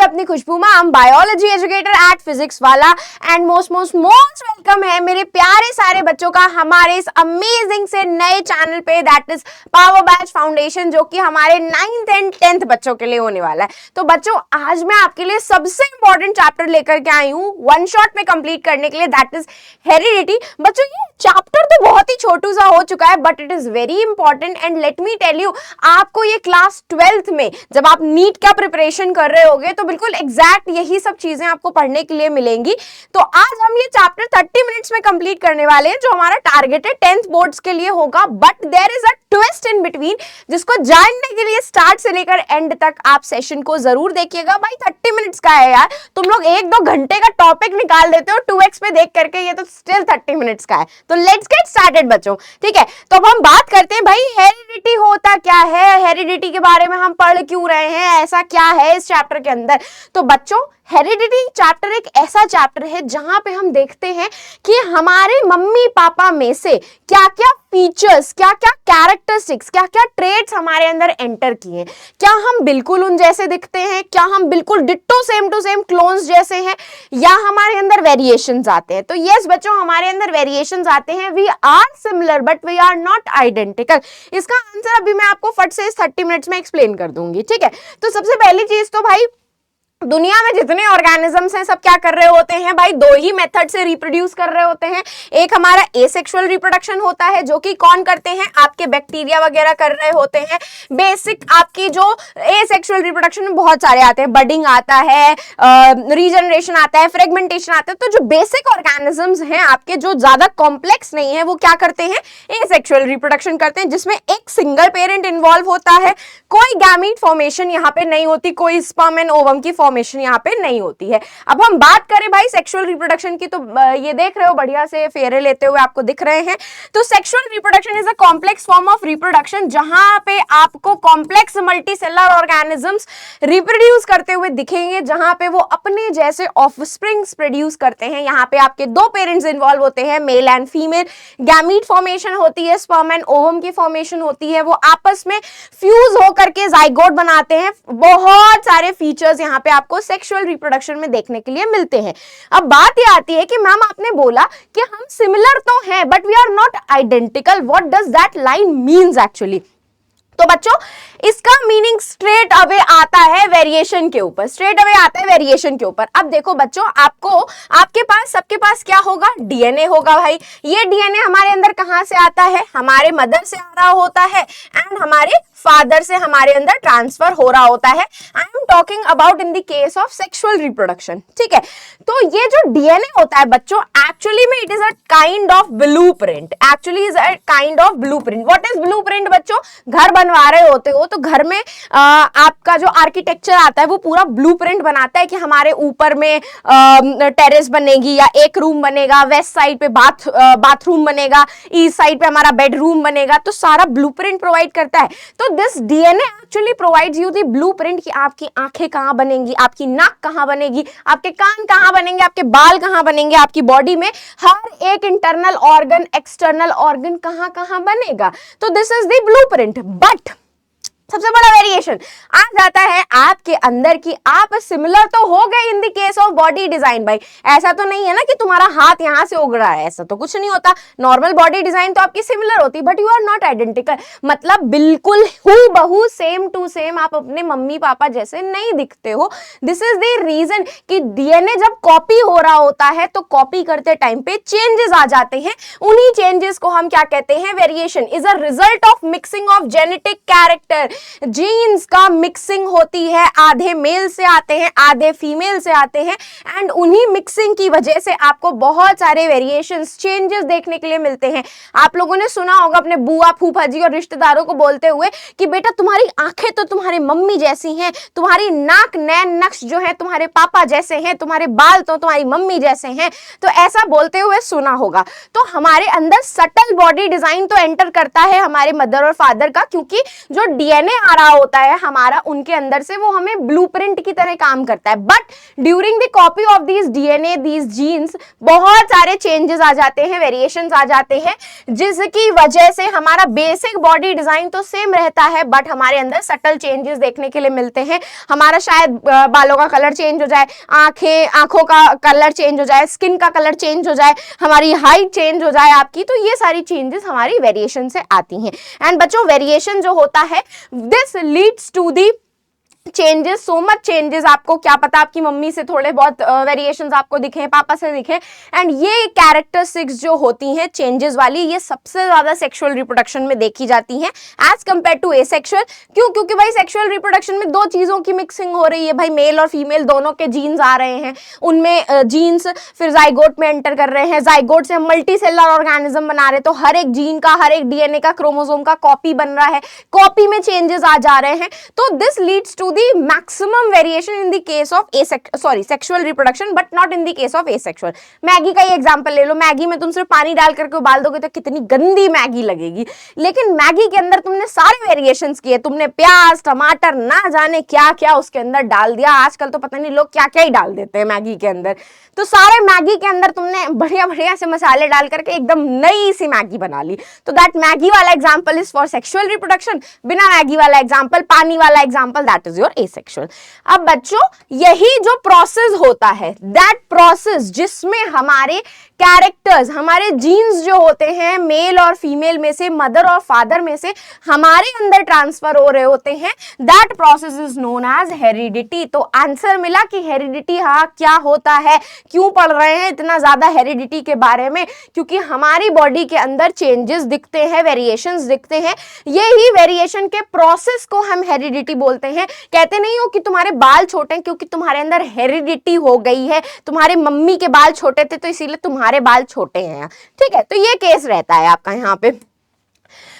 अपनी Khushboo ma'am, biology educator at physics वाला। And most welcome है मेरे प्यारे सारे बच्चों का हमारे इस अमेजिंग से नए चैनल पे, that is power batch foundation, जो कि हमारे 9th एंड 10th बच्चों के लिए होने वाला है। तो बच्चों, आज मैं आपके लिए सबसे इंपॉर्टेंट चैप्टर लेकर के आई हूँ वन शॉट में कंप्लीट करने के लिए, दैट इज हेरिडिटी। बच्चों, ये चैप्टर तो बहुत ही छोटू सा हो चुका है, but it is very important. And let me tell you, आपको ये क्लास 12th में जब आप नीट का प्रिपरेशन कर रहे होगे तो बिल्कुल एग्जैक्ट यही सब चीजें आपको पढ़ने के लिए मिलेंगी। तो आज हम ये चैप्टर 30 मिनट्स में कंप्लीट करने वाले हैं, जो हमारा टारगेट है 10th बोर्ड्स के लिए होगा। But there is a twist in between, जिसको जानने के लिए स्टार्ट से लेकर एंड तक आप सेशन को जरूर देखिएगा। भाई 30 मिनट्स का है यार, तुम लोग 1-2 घंटे का टॉपिक निकाल देते हो 2x पे देख करके, ये तो स्टिल 30 मिनट्स का है। तो लेट्स गेट स्टार्टेड बच्चों, ठीक है। तो अब हम बात करते हैं भाई हेरिडिटी होता क्या है, हेरिडिटी के बारे में हम पढ़ क्यों रहे हैं, ऐसा क्या है इस चैप्टर के अंदर। तो बच्चों, हेरिडिटी चैप्टर एक ऐसा चैप्टर है जहां पे हम देखते हैं कि हमारे मम्मी पापा में से क्या क्या फीचर्स, क्या क्या कैरेक्टरिस्टिक्स, क्या क्या ट्रेट्स हमारे अंदर एंटर किए हैं। क्या हम बिल्कुल उन जैसे दिखते हैं, क्या हम बिल्कुल ditto same to same clones जैसे हैं, या हमारे अंदर वेरिएशंस आते हैं। तो यस बच्चों, हमारे अंदर वेरिएशंस आते हैं। We are similar but we are not identical. इसका आंसर अभी मैं आपको फट से 30 मिनट्स में एक्सप्लेन कर दूंगी, ठीक है। तो सबसे पहली चीज तो भाई, दुनिया में जितने ऑर्गेनिजम्स हैं सब क्या कर रहे होते हैं भाई, 2 ही मेथड से रिप्रोड्यूस कर रहे होते हैं। एक हमारा एसेक्सुअल रिप्रोडक्शन होता है, जो कि कौन करते हैं, आपके बैक्टीरिया वगैरह कर रहे होते हैं। बेसिक आपकी जो एसेक्सुअल रिप्रोडक्शन में बहुत सारे आते हैं, बडिंग आता है, रीजनरेशन आता है, फ्रेगमेंटेशन आता है। तो जो बेसिक ऑर्गेनिजम्स हैं आपके, जो ज्यादा कॉम्प्लेक्स नहीं है, वो क्या करते हैं, एसेक्सुअल रिप्रोडक्शन करते हैं, जिसमें एक सिंगल पेरेंट इन्वॉल्व होता है। कोई गैमीट फॉर्मेशन यहाँ पे नहीं होती, कोई स्पर्म एंड ओवम की फॉर्मेशन यहाँ पे नहीं होती है। अब हम बात करें भाई सेक्सुअल रिप्रोडक्शन की, तो ये देख रहे हो बढ़िया से फेरे लेते हुए आपको दिख रहे हैं। तो sexual reproduction is a complex form of reproduction, जहां पे आपको कॉम्प्लेक्स मल्टीसेलुलर ऑर्गेनिजम्स रिप्रोड्यूस करते हुए दिखेंगे, जहां पे वो अपने जैसे ऑफस्प्रिंग्स प्रोड्यूस करते हैं। यहाँ पे आपके 2 पेरेंट्स इन्वॉल्व होते हैं, male and female. Gamete formation होती है, स्पर्म एंड ओवम की फॉर्मेशन होती है, वो आपस में फ्यूज होकर के जाइगोट बनाते हैं। बहुत सारे फीचर्स यहाँ पे आपको सेक्सुअल रिप्रोडक्शन में देखने के लिए मिलते हैं। अब बात ये आती है कि मैम आपने बोला कि हम सिमिलर तो हैं but we are not identical, what does that line means actually. तो बच्चों, इसका मीनिंग स्ट्रेट अवे आता है वेरिएशन के ऊपर, स्ट्रेट अवे आता है वेरिएशन के ऊपर। अब देखो बच्चों, आपको आपके पास सबके पास क्या होगा, डीएनए होगा भाई। ये डीएनए हमारे अंदर कहां से आता है, हमारे मदर से आ रहा होता है एंड हमारे फादर से हमारे अंदर ट्रांसफर हो रहा होता है। I am talking about in the case of sexual reproduction, ठीक है। तो ये जो डीएनए होता है बच्चों, एक्चुअली में it is a kind of blueprint, actually is a kind of blueprint. What is blueprint बच्चों, घर बनवा रहे होते हो तो घर में आपका जो आर्किटेक्चर आता है वो पूरा ब्लूप्रिंट बनाता है कि हमारे ऊपर में टेरेस बनेगी या एक रूम बनेगा, वेस्ट साइड पे बाथरूम बनेगा, ईस्ट साइड पे हमारा बेडरूम बनेगा। तो सारा ब्लूप्रिंट प्रोवाइड करता है। तो this DNA actually provides you the blueprint कि आपकी आंखें कहां बनेंगी, आपकी नाक कहां बनेगी, आपके कान कहां बनेंगे, आपके बाल कहां बनेंगे, आपकी बॉडी में हर एक इंटरनल ऑर्गन, एक्सटर्नल ऑर्गन कहां कहां बनेगा। तो this is the blueprint. But सबसे बड़ा वेरिएशन आ जाता है आपके अंदर कि आप सिमिलर तो हो गए in the case of body design. भाई ऐसा तो नहीं है ना कि तुम्हारा हाथ यहां से उग रहा है, ऐसा तो कुछ नहीं होता। नॉर्मल बॉडी डिजाइन तो आपकी सिमिलर होती, but you are not identical. मतलब बिल्कुल हूबहू सेम टू सेम आप अपने मम्मी पापा जैसे नहीं दिखते हो। दिस इज द रीजन कि डीएनए जब कॉपी हो रहा होता है तो कॉपी करते टाइम पे चेंजेस आ जाते हैं। उन्हीं चेंजेस को हम क्या कहते हैं, variation is a result of mixing of genetic character. Genes का मिक्सिंग होती है, आधे मेल से आते हैं, आधे फीमेल से आते हैं, एंड उन्हीं मिक्सिंग की वजह से आपको बहुत सारे वेरिएशंस, चेंजेस देखने के लिए मिलते हैं। आप लोगों ने सुना होगा अपने बुआ, फूफा जी और रिश्तेदारों को बोलते हुए कि बेटा तुम्हारी आंखें तो तुम्हारी मम्मी जैसी हैं, तुम्हारी नाक, नैन नक्श जो है तुम्हारे पापा जैसे हैं, तुम्हारे बाल तो तुम्हारी मम्मी जैसे हैं। तो ऐसा बोलते हुए सुना होगा। तो हमारे अंदर सटल बॉडी डिजाइन तो एंटर करता है हमारे मदर और फादर का, क्योंकि जो डीएनए डीएनए आ रहा होता है हमारा उनके अंदर से, वो हमें ब्लूप्रिंट की तरह काम करता है। But during the copy of these DNA, these genes, बहुत सारे चेंजेस आ जाते हैं, वेरिएशंस आ जाते हैं, जिसकी वजह से हमारा बेसिक बॉडी डिजाइन तो सेम रहता है, बट हमारे अंदर सटल चेंजेस देखने के लिए मिलते हैं। हमारा शायद बालों का कलर चेंज हो जाए, आंखों का कलर चेंज हो जाए, स्किन का कलर चेंज हो जाए, हमारी हाइट चेंज हो जाए आपकी, तो ये सारी चेंजेस हमारी वेरिएशन से आती हैं। एंड बच्चों, वेरिएशन जो होता है, this leads to the changes, so much changes, आपको क्या पता आपकी मम्मी से थोड़े बहुत वेरिएशंस आपको दिखे, पापा से दिखे, एंड ये कैरेक्टरिस्टिक्स जो होती हैं चेंजेस वाली, ये सबसे ज्यादा सेक्सुअल रिप्रोडक्शन में देखी जाती हैं एज कंपेयर टू एसेक्सुअल। क्यों? क्योंकि भाई सेक्सुअल रिप्रोडक्शन में दो चीजों की मिक्सिंग हो रही है भाई, मेल और फीमेल दोनों के जीन्स आ रहे हैं, उनमें जीन्स फिर जाइगोट में एंटर कर रहे हैं, जाइगोट से हम मल्टी सेलुलर ऑर्गेनिज्म बना रहे हैं, तो हर एक जीन का, हर एक डीएनए का, क्रोमोसोम का कॉपी बन रहा है, कॉपी में चेंजेस आ जा रहे हैं, तो this leads to the maximum variation in the case of sexual reproduction, but not in the case of asexual। Maggi का ही एग्जांपल ले लो, मैगी में तुम सिर्फ पानी डाल करके उबाल दोगे तो कितनी गंदी मैगी लगेगी, लेकिन मैगी के अंदर तुमने सारे वेरिएशंस किए, तुमने प्याज, टमाटर, ना जाने क्या क्या उसके अंदर डाल दिया, आजकल तो पता नहीं लोग क्या क्या ही डाल देते हैं मैगी के अंदर, तो सारे मैगी के अंदर तुमने बढ़िया बढ़िया से मसाले डाल करके एकदम नई सी मैगी बना ली, तो दैट मैगी वाला example is for sexual reproduction, बिना मैगी वाला एग्जांपल, पानी वाला example, that is your asexual. अब बच्चों, यही जो प्रोसेस होता है, दैट प्रोसेस जिसमें हमारे कैरेक्टर्स, हमारे जीन्स जो होते हैं मेल और फीमेल में से, मदर और फादर में से हमारे अंदर ट्रांसफर हो रहे होते हैं, that process is known as heredity. तो आंसर मिला कि हेरिडिटी हाँ क्या होता है, क्यों पढ़ रहे हैं इतना ज्यादा हेरिडिटी के बारे में, क्योंकि हमारी बॉडी के अंदर चेंजेस दिखते हैं, वेरिएशंस दिखते हैं, यही वेरिएशन के प्रोसेस को हम हेरिडिटी बोलते हैं। कहते नहीं हो कि तुम्हारे बाल छोटे हैं क्योंकि तुम्हारे अंदर हेरिडिटी हो गई है, तुम्हारे मम्मी के बाल छोटे थे तो इसीलिए तुम्हारे बाल छोटे हैं, ठीक है, तो ये केस रहता है आपका यहाँ पे।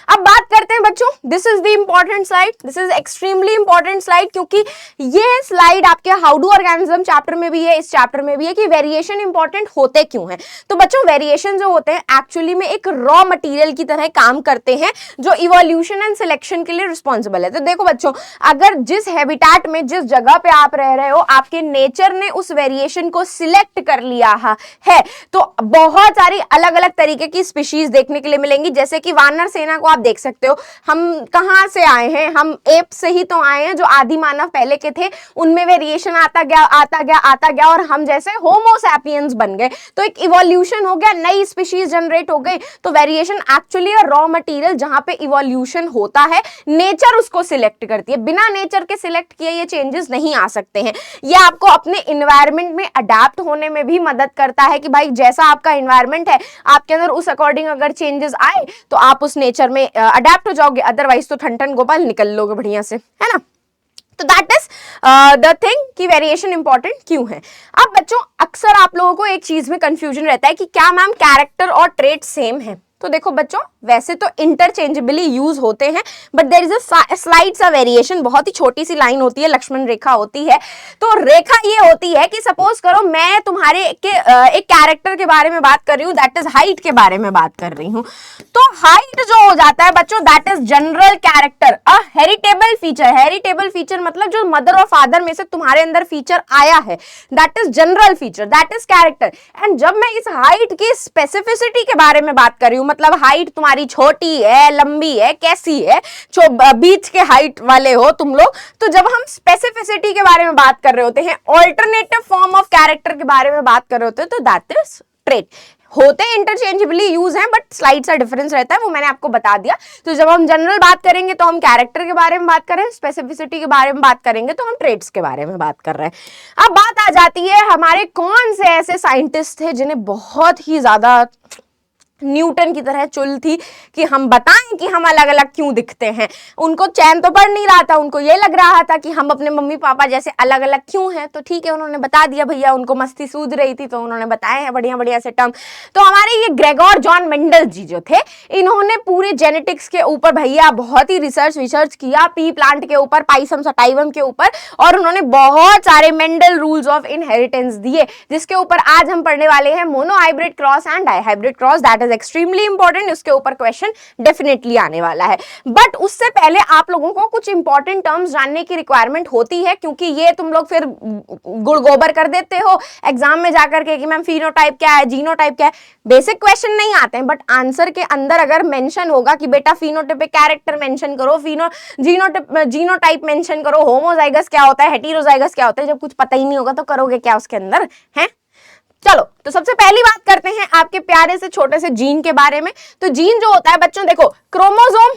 अब बात करते हैं बच्चों, this is the important slide, this is extremely important slide, क्योंकि ये स्लाइड आपके हाउ डू ऑर्गेनिज्म चैप्टर में भी है, इस चैप्टर में भी है कि वेरिएशन इंपॉर्टेंट होते क्यों हैं। तो बच्चों, वेरिएशन जो होते हैं एक्चुअली में एक रॉ मटेरियल की तरह काम करते हैं जो इवोल्यूशन एंड सिलेक्शन के लिए रिस्पॉन्सिबल है। तो देखो बच्चों, अगर जिस हैबिटेट में, जिस जगह पे आप रह रहे हो, आपके नेचर ने उस वेरिएशन को सिलेक्ट कर लिया है, तो बहुत सारी अलग अलग तरीके की स्पीशीज देखने के लिए मिलेंगी, जैसे कि वानर सेना को आप देख सकते हो, हम कहां से आए हैं, हम एप से ही तो आए हैं, जो आदि मानव पहले के थे, उनमें वेरिएशन आता गया और हम जैसे होमो सैपियंस बन गए, तो एक इवोल्यूशन हो गया, नई स्पीशीज जनरेट हो गई। तो वेरिएशन एक्चुअली रॉ मटेरियल जहां पे इवोल्यूशन होता है, नेचर उसको सिलेक्ट करती है, बिना नेचर के सिलेक्ट किए ये चेंजेस नहीं आ सकते हैं। ये आपको अपने इन्वायरमेंट में अडेप्ट होने में भी मदद करता है कि भाई जैसा आपका इन्वायरमेंट है, आपके अंदर उस अकॉर्डिंग अगर चेंजेस आए तो आप उस नेचर में अडेप्ट हो जाओगे, अदरवाइज तो ठन ठन गोपाल निकल लोगे बढ़िया से, है ना। तो दैट इज द थिंग कि वेरिएशन इंपॉर्टेंट क्यों है। अब बच्चों, अक्सर आप लोगों को एक चीज में कंफ्यूजन रहता है कि क्या मैम कैरेक्टर और ट्रेट सेम है। तो देखो बच्चों, वैसे तो इंटरचेंजेबली यूज होते हैं, but there is a slight सा वेरिएशन, बहुत ही छोटी सी लाइन होती है, लक्ष्मण रेखा होती है। तो रेखा ये होती है कि सपोज करो मैं तुम्हारे एक कैरेक्टर के बारे में बात कर रही हूँ, दैट इज हाइट के बारे में बात कर रही हूँ, तो हाइट जो हो जाता है बच्चों, that is general character, a heritable feature. Heritable feature मतलब जो मदर और फादर में से तुम्हारे अंदर फीचर आया है, that is general feature, that is character. And जब मैं इस हाइट की स्पेसिफिसिटी के बारे में बात कर रही हूँ, मतलब हाइट तुम्हारी छोटी है, लंबी है, कैसी है, जो बीच के हाइट वाले हो तुम लोग, तो जब हम स्पेसिफिसिटी के बारे में बात कर रहे होते हैं, ऑल्टरनेटिव फॉर्म ऑफ कैरेक्टर के बारे में बात कर रहे होते हैं, तो दैट इज ट्रेट। होते इंटरचेंजेबली यूज हैं, बट स्लाइड सा डिफरेंस रहता है, वो मैंने आपको बता दिया। तो जब हम जनरल बात करेंगे तो हम कैरेक्टर के बारे में बात कर रहे हैं, स्पेसिफिसिटी के बारे में बात करेंगे तो हम ट्रेट्स के बारे में बात कर रहे हैं। अब बात आ जाती है हमारे कौन से ऐसे साइंटिस्ट थे जिन्हें बहुत ही ज्यादा न्यूटन की तरह चुल थी कि हम बताएं कि हम अलग अलग क्यों दिखते हैं। उनको चैन तो पड़ नहीं रहा था, उनको ये लग रहा था कि हम अपने मम्मी पापा जैसे अलग अलग क्यों हैं। तो ठीक है, उन्होंने बता दिया भैया, उनको मस्ती सूझ रही थी तो उन्होंने बताए हैं बढ़िया बढ़िया से टर्म। तो हमारे ये ग्रेगोर जॉन मेंडल जी जो थे, इन्होंने पूरे जेनेटिक्स के ऊपर भैया बहुत ही रिसर्च किया, पी प्लांट के ऊपर, पाइसम सटाइवम के ऊपर, और उन्होंने बहुत सारे मेंडल रूल्स ऑफ इनहेरिटेंस दिए, जिसके ऊपर आज हम पढ़ने वाले हैं monohybrid cross and dihybrid cross, that is extremely important, उसके ऊपर क्वेश्चन डेफिनेटली आने वाला है। बट उससे पहले आप लोगों को कुछ इंपॉर्टेंट टर्म्स जानने की रिक्वायरमेंट होती है, क्योंकि ये तुम लोग फिर गुड़ गोबर कर देते हो एग्जाम में जाकर के कि मैम फिनोटाइप क्या है, जीनोटाइप क्या है। बेसिक क्वेश्चन नहीं आते हैं, बट आंसर के अंदर अगर मेंशन होगा कि बेटा फिनोटाइपिक कैरेक्टर मेंशन करो, जीनोटाइप मेंशन करो, होमोजाइगस क्या होता है, हेटेरोजाइगस क्या होता है, जब कुछ पता ही नहीं होगा तो करोगे क्या उसके अंदर है। चलो, तो सबसे पहली बात करते हैं आपके प्यारे से छोटे से जीन के बारे में। तो जीन जो होता है बच्चों, देखो क्रोमोसोम,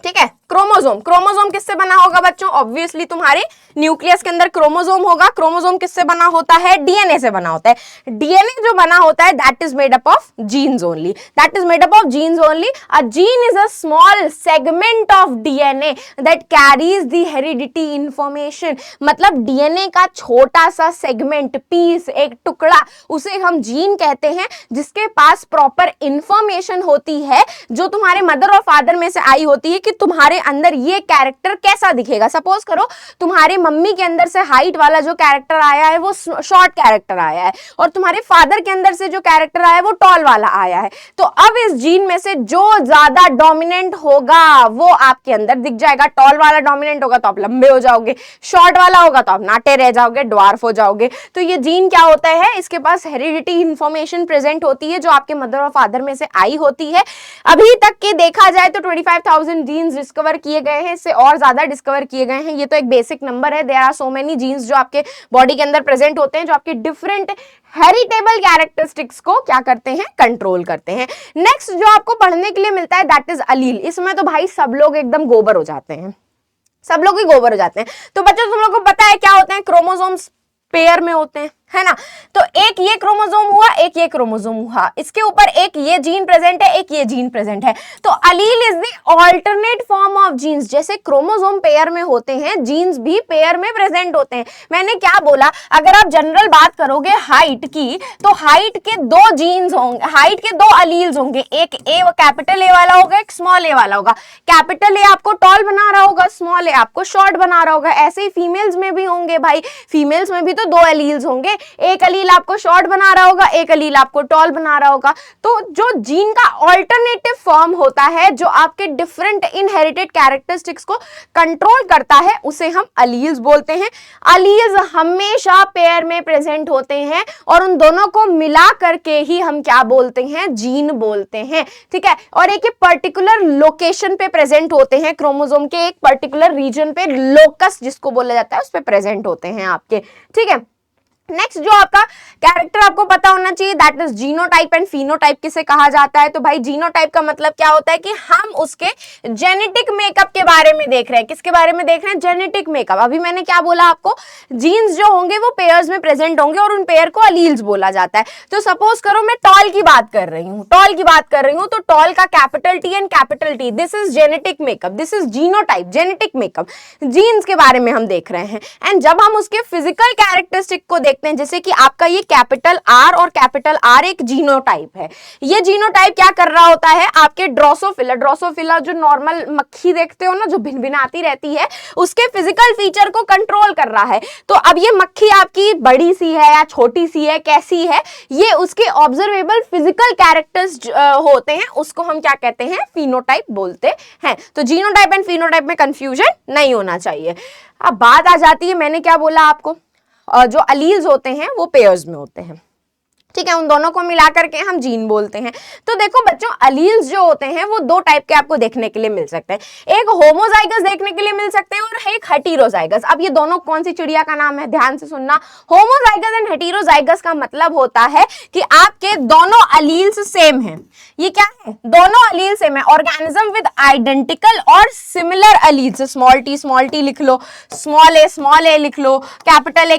ठीक है, क्रोमोसोम किससे बना होगा बच्चों? ऑब्वियसली तुम्हारे न्यूक्लियस के अंदर क्रोमोसोम होगा। क्रोमोसोम किससे बना होता है? डीएनए से बना होता है। डीएनए जो बना होता है that is made up of genes only, that is made up of genes only. A gene is a small segment of DNA that carries the heredity information. मतलब डीएनए का छोटा सा सेगमेंट, पीस, एक टुकड़ा, उसे हम जीन कहते हैं, जिसके पास प्रॉपर इंफॉर्मेशन होती है जो तुम्हारे मदर और फादर में से आई होती है कि तुम्हारे अंदर ये कैरेक्टर कैसा दिखेगा। सपोज करो तुम्हारे मम्मी के अंदर से हाइट वाला जो कैरेक्टर आया है वो शॉर्ट कैरेक्टर आया है, और तुम्हारे फादर के अंदर से जो कैरेक्टर आया है वो टॉल वाला आया है। तो अब इस जीन में से जो ज्यादा डोमिनेंट होगा वो आपके अंदर दिख जाएगा। टॉल वाला डोमिनेंट होगा तो आप लंबे हो जाओगे, शॉर्ट वाला होगा तो आप नाटे रह जाओगे, ड्वार्फ हो जाओगे। तो ये जीन क्या होता है? इसके पास हेरिडिटी इंफॉर्मेशन प्रेजेंट होती है जो आपके मदर और फादर में से आई होती है। अभी तक के देखा जाए तो 25,000 जीन्स डिस्कवर किए गए हैं, इससे और ज्यादा डिस्कवर किए गए हैं। ये तो एक बेसिक नंबर है। There are so many genes जो आपके बॉडी के अंदर प्रेजेंट होते हैं, जो आपके डिफरेंट हेरिटेबल कैरेक्टरिस्टिक्स को क्या करते हैं? कंट्रोल करते हैं। नेक्स्ट जो आपको पढ़ने के लिए मिलता है दैट इज अलील। इसमें तो भाई सब लोग एकदम गोबर हो जाते हैं, सब लोग ही गोबर हो जाते हैं। तो बच्चों तुम लोग को पता है क्या होते हैं? क्रोमोसोम्स पेयर में होते हैं, है ना। तो एक ये क्रोमोसोम हुआ, एक ये क्रोमोसोम हुआ, इसके ऊपर एक ये जीन प्रेजेंट है, एक ये जीन प्रेजेंट है। तो allele is the alternate form of genes. जैसे क्रोमोसोम पेयर में होते हैं, जीन्स भी पेयर में प्रेजेंट होते हैं। मैंने क्या बोला? अगर आप जनरल बात करोगे हाइट की, तो हाइट के दो जीन्स होंगे, हाइट के दो अलील्स होंगे, एक ए कैपिटल ए वाला होगा, एक स्मॉल ए वाला होगा। कैपिटल ए आपको टॉल बना रहा होगा, स्मॉल ए आपको शॉर्ट बना रहा होगा। ऐसे ही फीमेल्स में भी होंगे भाई, फीमेल्स में भी तो दो अलील्स होंगे, एक अलील आपको शॉर्ट बना रहा होगा, एक अलील आपको टॉल बना रहा होगा। तो जो जीन का ऑल्टरनेटिव फॉर्म होता है जो आपके डिफरेंट इनहेरिटेड कैरेक्टरिस्टिक्स को कंट्रोल करता है, उसे हम अलील्स बोलते हैं। अलील्स हमेशा पेयर में प्रेजेंट होते हैं और उन दोनों को मिला करके ही हम क्या बोलते हैं? जीन बोलते हैं, ठीक है। और एक पर्टिकुलर लोकेशन पे प्रेजेंट होते हैं, क्रोमोसोम के एक पर्टिकुलर रीजन पे, लोकस जिसको बोला जाता है, उस पे प्रेजेंट होते हैं आपके, ठीक है। नेक्स्ट जो आपका कैरेक्टर आपको पता होना चाहिए that is genotype and phenotype किसे कहा जाता है। तो भाई जीनोटाइप का मतलब क्या होता है कि हम उसके जेनेटिक मेकअप के बारे में देख रहे हैं। किसके बारे में देख रहे हैं? Genetic makeup. अभी मैंने क्या बोला आपको? जीन्स जो होंगे वो पेयर्स में प्रेजेंट होंगे और उन पेयर को अलील्स बोला जाता है। तो सपोज करो मैं टॉल की बात कर रही हूँ, टॉल की बात कर रही हूँ, तो टॉल का capital T and capital T, this is genetic makeup, this is genotype, genetic makeup. Genes के बारे में हम देख रहे हैं। एंड जब हम उसके फिजिकल कैरेक्टरिस्टिक को देखते हैं, जैसे कि आपका ये कैपिटल आर और कैपिटल आर एक जीनोटाइप है। ये जीनोटाइप क्या कर रहा होता है? आपके ड्रोसोफिला, ड्रोसोफिला जो नॉर्मल मक्खी देखते हो ना, जो भिनभिनाती रहती है, उसके फिजिकल फीचर को कंट्रोल कर रहा है। तो अब ये मक्खी आपकी बड़ी सी है या छोटी सी है, कैसी है, ये उसके ऑब्जर्वेबल फिजिकल कैरेक्टर्स होते हैं, उसको हम क्या कहते हैं? फिनोटाइप बोलते हैं। तो जीनोटाइप एंड फिनोटाइप में कंफ्यूजन नहीं होना चाहिए। अब बात आ जाती है, मैंने क्या बोला आपको, जो अलील्स होते हैं वो पेयर्स में होते हैं, ठीक है। उन दोनों को मिला करके हम जीन बोलते हैं। तो देखो बच्चों, अलील्स जो होते हैं वो दो टाइप के आपको देखने के लिए मिल सकते हैं। एक होमोजाइगस देखने के लिए मिल सकते हैं और एक हेटेरोजाइगस। अब ये दोनों कौन सी चिड़िया का नाम है? ध्यान से सुनना। होमोजाइगस एंड हेटेरोजाइगस का मतलब होता है कि आपके दोनों अलील्स सेम हैं। ये क्या है? दोनों अलील सेम है। ऑर्गेनिज्म विद आइडेंटिकल और सिमिलर अलील्स, स्मॉल टी लिख लो, स्मॉल ए लिख लो, कैपिटल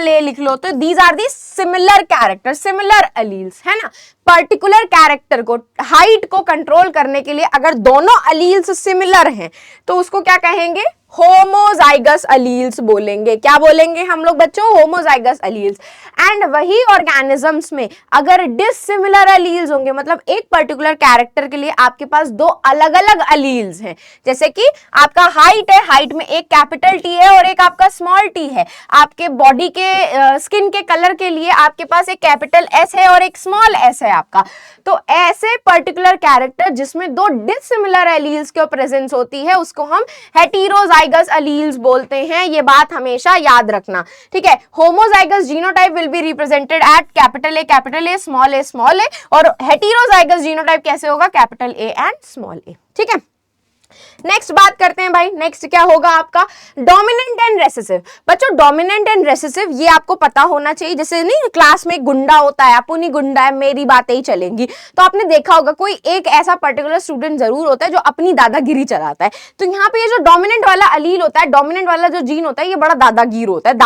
ए लिख लो। तो these are the similar character, similar alleles, है ना। पर्टिकुलर कैरेक्टर को, हाइट को कंट्रोल करने के लिए अगर दोनों अलील्स सिमिलर हैं तो उसको क्या कहेंगे? होमोजाइगस अलील्स बोलेंगे। क्या बोलेंगे हम लोग बच्चों? Homozygous alleles. एंड वही ऑर्गेनिजम्स में अगर डिसिमिलर अलील्स होंगे, मतलब एक पर्टिकुलर कैरेक्टर के लिए आपके पास दो अलग अलग अलील्स हैं, जैसे कि आपका हाइट है, हाइट में एक कैपिटल टी है और एक आपका स्मॉल टी है, आपके बॉडी के स्किन के कलर के लिए आपके पास एक कैपिटल एस है और एक स्मॉल एस है आपका। तो ऐसे पर्टिकुलर कैरेक्टर जिसमें दो डिसिमिलर एलील्स की प्रेजेंस होती है उसको हम हेटेरोजाइगस अलील्स बोलते हैं। ये बात हमेशा याद रखना, ठीक है। Homozygous genotype will be represented at capital A small A, और हेटेरोजाइगस जीनोटाइप कैसे होगा? Capital A and small A, ठीक है। नेक्स्ट बात करते हैं भाई, नेक्स्ट क्या होगा आपका? Dominant and recessive. बच्चों डोमिनेंट एंड रेसेसिव ये आपको पता होना चाहिए। जैसे नहीं क्लास में गुंडा होता है, अपुनी गुंडा है, मेरी बातें ही चलेंगी, तो आपने देखा होगा कोई एक ऐसा पर्टिकुलर स्टूडेंट जरूर होता है जो अपनी दादागिरी चलाता है। तो यहाँ पे ये जो डोमिनेंट वाला अलील होता है, डोमिनेंट वाला जो जीन होता है, ये बड़ा दादागिर होता है,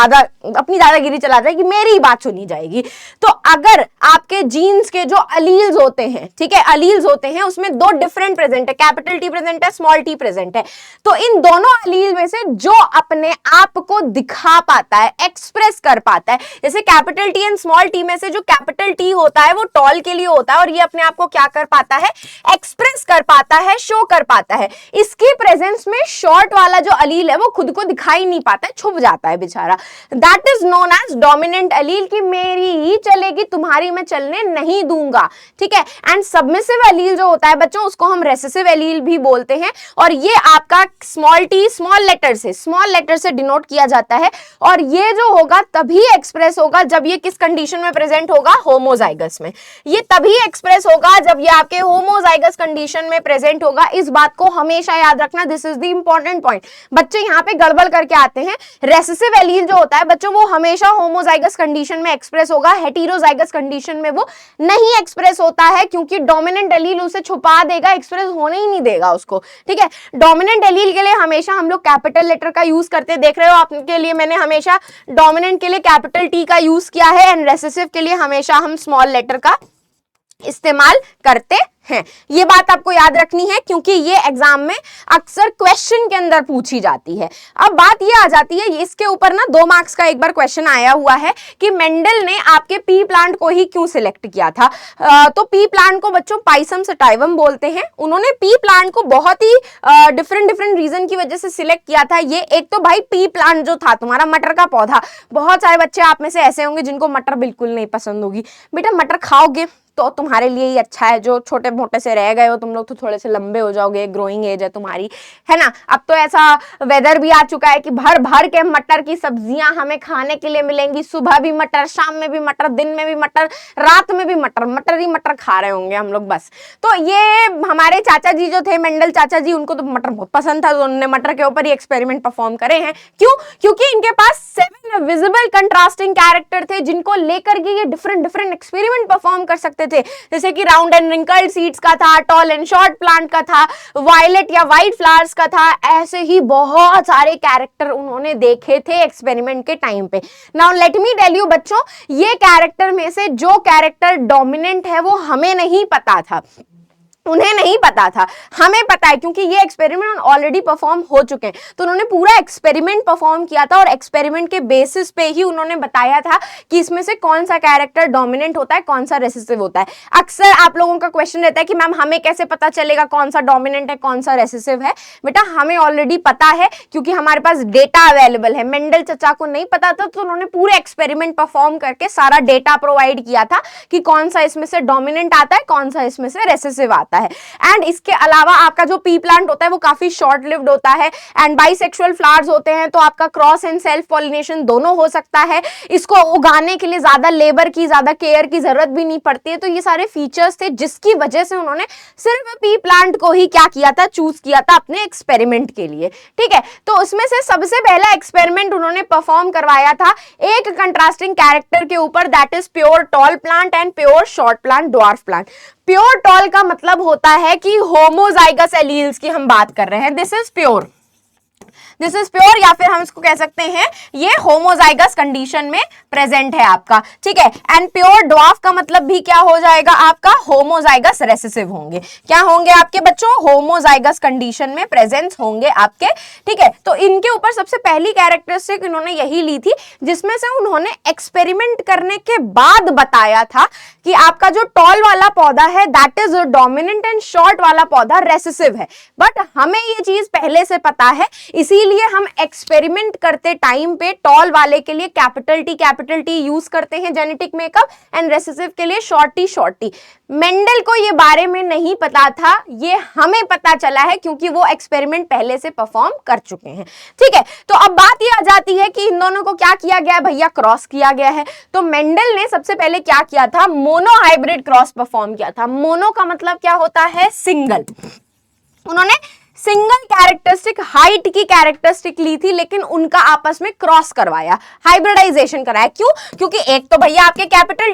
अपनी दादागिरी चलाता है कि मेरी ही बात सुनी जाएगी। तो अगर आपके जीन्स के जो अलील्स होते हैं, ठीक है, अलील्स होते हैं, उसमें दो डिफरेंट प्रेजेंट है, कैपिटल टी प्रेजेंट है, स्मॉल टी प्रेजेंट है, तो इन दोनों अलील में से जो अपने आप को दिखा पाता है, एक्सप्रेस कर पाता है, जैसे capital T and small T में से जो कैपिटल टी होता है वो टॉल के लिए होता है और ये अपने आप को क्या कर पाता है? एक्सप्रेस कर पाता है, शो कर पाता है। इसकी प्रेजेंस में शॉर्ट वाला जो अलील है वो खुद को दिखाई नहीं पाता है, छुप जाता है बेचारा। That is known as dominant allele, की मेरी ही चलेगी, तुम्हारी मैं चलने नहीं दूंगा, ठीक है। एंड सबमिसिव अलील जो होता है बच्चों उसको हम रेसेसिव अलील भी बोलते हैं, और ये आपका स्मॉल टी स्मॉल लेटर से डिनोट किया जाता है, और ये जो होगा तभी एक्सप्रेस होगा जब ये किस कंडीशन में प्रेजेंट होगा? होमोजाइगस में। ये तभी एक्सप्रेस होगा जब ये आपके होमोजाइगस कंडीशन में प्रेजेंट होगा। इस बात को हमेशा याद रखना, this is the important point. बच्चे यहाँ पे गड़बड़ करके आते हैं। रेसेसिव एलील जो होता है बच्चों वो हमेशा होमोजाइगस कंडीशन में एक्सप्रेस होगा, हेटेरोजाइगस कंडीशन में वो नहीं एक्सप्रेस होता है, क्योंकि डोमिनेंट एलील उसे छुपा देगा, एक्सप्रेस होने ही नहीं देगा उसको, ठीक है। डोमिनेंट एलील के लिए हमेशा हम लोग कैपिटल लेटर का यूज करते, देख रहे हो आपके लिए मैंने हमेशा डोमिनेंट के लिए कैपिटल टी का यूज किया है, एंड रेसेसिव के लिए हमेशा हम स्मॉल लेटर का इस्तेमाल करते हैं। ये बात आपको याद रखनी है क्योंकि ये एग्जाम में अक्सर क्वेश्चन के अंदर पूछी जाती है। अब बात ये आ जाती है, इसके ऊपर ना 2 मार्क्स का एक बार क्वेश्चन आया हुआ है कि मेंडल ने आपके पी प्लांट को ही क्यों सिलेक्ट किया था। तो पी प्लांट को बच्चों पाइसम सटाइवम बोलते हैं। उन्होंने पी प्लांट को बहुत ही डिफरेंट रीजन की वजह से सिलेक्ट किया था। ये एक तो भाई पी प्लांट जो था तुम्हारा मटर का पौधा, बहुत सारे बच्चे आप में से ऐसे होंगे जिनको मटर बिल्कुल नहीं पसंद होगी। बेटा मटर खाओगे तो तुम्हारे लिए ही अच्छा है, जो छोटे मोटे से रह गए हो तुम लोग तो थोड़े से लंबे हो जाओगे, ग्रोइंग एज है तुम्हारी, है ना। अब तो ऐसा वेदर भी आ चुका है कि भर भर के मटर की सब्जियां हमें खाने के लिए मिलेंगी। सुबह भी मटर, शाम में भी मटर, दिन में भी मटर, रात में भी मटर, मटर ही मटर खा रहे होंगे हम लोग बस। तो ये हमारे चाचा जी जो थे, मेंडल चाचा जी, उनको तो मटर बहुत पसंद था, तो उन्होंने मटर के ऊपर ही एक्सपेरिमेंट परफॉर्म करे हैं। क्यों? क्योंकि इनके पास 7 विजिबल कंट्रास्टिंग कैरेक्टर थे जिनको लेकर के ये डिफरेंट एक्सपेरिमेंट परफॉर्म कर सकते थे। जैसे कि राउंड एंड रिंकल्ड सीड्स का था, टॉल एंड शॉर्ट प्लांट का था, वायलेट या वाइट फ्लावर्स का था। ऐसे ही बहुत सारे कैरेक्टर उन्होंने देखे थे एक्सपेरिमेंट के टाइम पे। Now let me tell you बच्चों, ये कैरेक्टर में से जो कैरेक्टर डोमिनेंट है वो हमें नहीं पता था, उन्हें नहीं पता था, हमें पता है क्योंकि ये एक्सपेरिमेंट ऑलरेडी परफॉर्म हो चुके हैं। तो उन्होंने पूरा एक्सपेरिमेंट परफॉर्म किया था और एक्सपेरिमेंट के बेसिस पे ही उन्होंने बताया था कि इसमें से कौन सा कैरेक्टर डोमिनेंट होता है, कौन सा रेसेसिव होता है। अक्सर आप लोगों का क्वेश्चन रहता है कि मैम हमें कैसे पता चलेगा कौन सा डोमिनेंट है कौन सा रेसेसिव है। बेटा हमें ऑलरेडी पता है क्योंकि हमारे पास डेटा अवेलेबल है। मेंडल चचा को नहीं पता था तो उन्होंने पूरे एक्सपेरिमेंट परफॉर्म करके सारा डेटा प्रोवाइड किया था कि कौन सा इसमें से डोमिनेंट आता है, कौन सा इसमें से रेसेसिव आता है। एंड इसके अलावा आपका जो पी प्लांट होता है वो काफी शॉर्ट लिव्ड होता है एंड बाइसेक्सुअल फ्लावर्स होते हैं, तो आपका क्रॉस एंड सेल्फ पॉलिनेशन दोनों हो सकता है। इसको उगाने के लिए ज्यादा लेबर की, ज्यादा केयर की जरूरत भी नहीं पड़ती है। तो ये सारे फीचर्स थे जिसकी वजह से उन्होंने सिर्फ पी प्लांट को ही क्या किया था, चूज किया था अपने एक्सपेरिमेंट के लिए। ठीक है, तो उसमें से सबसे पहला एक्सपेरिमेंट उन्होंने परफॉर्म करवाया था एक कंट्रास्टिंग कैरेक्टर के ऊपर, that is pure tall plant and pure short plant, dwarf plant. Pure tall का मतलब होता है कि होमोजाइगस एलील्स की हम बात कर रहे हैं, this is pure. This is pure, या फिर हम इसको कह सकते हैं ये होमोजाइगस कंडीशन में प्रेजेंट है आपका, ठीक है। एंड प्योर ड्वार्फ का मतलब भी क्या हो जाएगा आपका, होमोजाइगस रेसेसिव होंगे। क्या होंगे आपके बच्चों, होमोजाइगस कंडीशन में प्रेजेंस होंगे आपके, ठीक है। तो इनके ऊपर सबसे पहली कैरेक्टरिस्टिक इन्होंने यही ली थी, जिसमें से उन्होंने एक्सपेरिमेंट करने के बाद बताया था कि आपका जो टॉल वाला पौधा है that is dominant and short वाला पौधा रेसेसिव है। बट हमें ये चीज पहले से पता है, इसीलिए हम एक्सपेरिमेंट करते टाइम पे टॉल वाले के लिए कैपिटल टी यूज करते हैं जेनेटिक मेकअप, एंड रेसेसिव के लिए शॉर्ट टी। मेंडल को ये बारे में नहीं पता था, ये हमें पता चला है क्योंकि वो एक्सपेरिमेंट पहले से परफॉर्म कर चुके हैं, ठीक है। तो अब बात ये आ जाती है कि इन दोनों को क्या किया गया भैया, क्रॉस किया गया है। तो मेंडल ने सबसे पहले क्या किया था, मोनो हाइब्रिड क्रॉस परफॉर्म किया था। मोनो का मतलब क्या होता है, सिंगल। उन्होंने सिंगल कैरेक्टरिस्टिक हाइट की कैरेक्टरिस्टिक ली थी, लेकिन उनका आपस में क्रॉस करवाया, हाइब्रिडाइजेशन कराया। क्यों, क्योंकि एक तो भैया आपके कैपिटल